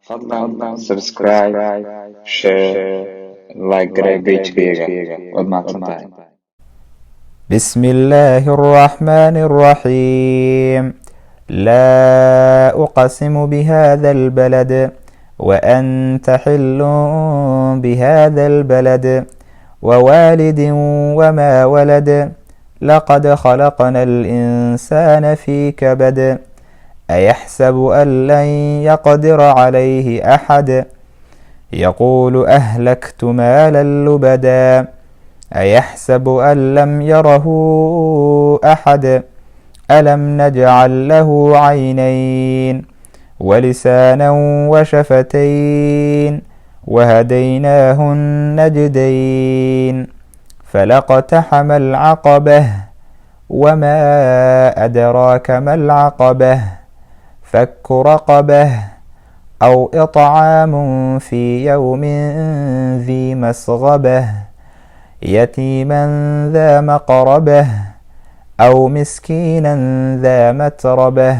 فضلا سبسكرايب شير لايك قريب بيجيغا وما تنتهي. بسم الله الرحمن الرحيم. لا أقسم بهذا البلد وأنت حل بهذا البلد ووالد وما ولد لقد خلقنا الإنسان في كبد أيحسب أن لن يقدر عليه أحد يقول أهلكت مالا لبدا أيحسب أن لم يره أحد ألم نجعل له عينين ولسانا وشفتين وهديناه النجدين فلاقتحم العقبة وما أدراك ما العقبة فك رقبة أو إطعام في يوم ذي مسغبة يتيما ذا مقربة أو مسكينا ذا متربة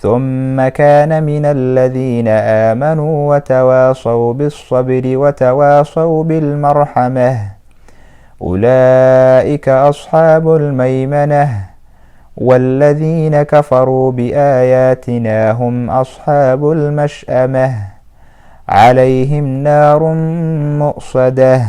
ثم كان من الذين آمنوا وتواصوا بالصبر وتواصوا بالمرحمة أولئك أصحاب الميمنة والذين كفروا بآياتنا هم أصحاب المشأمة عليهم نار مؤصدة.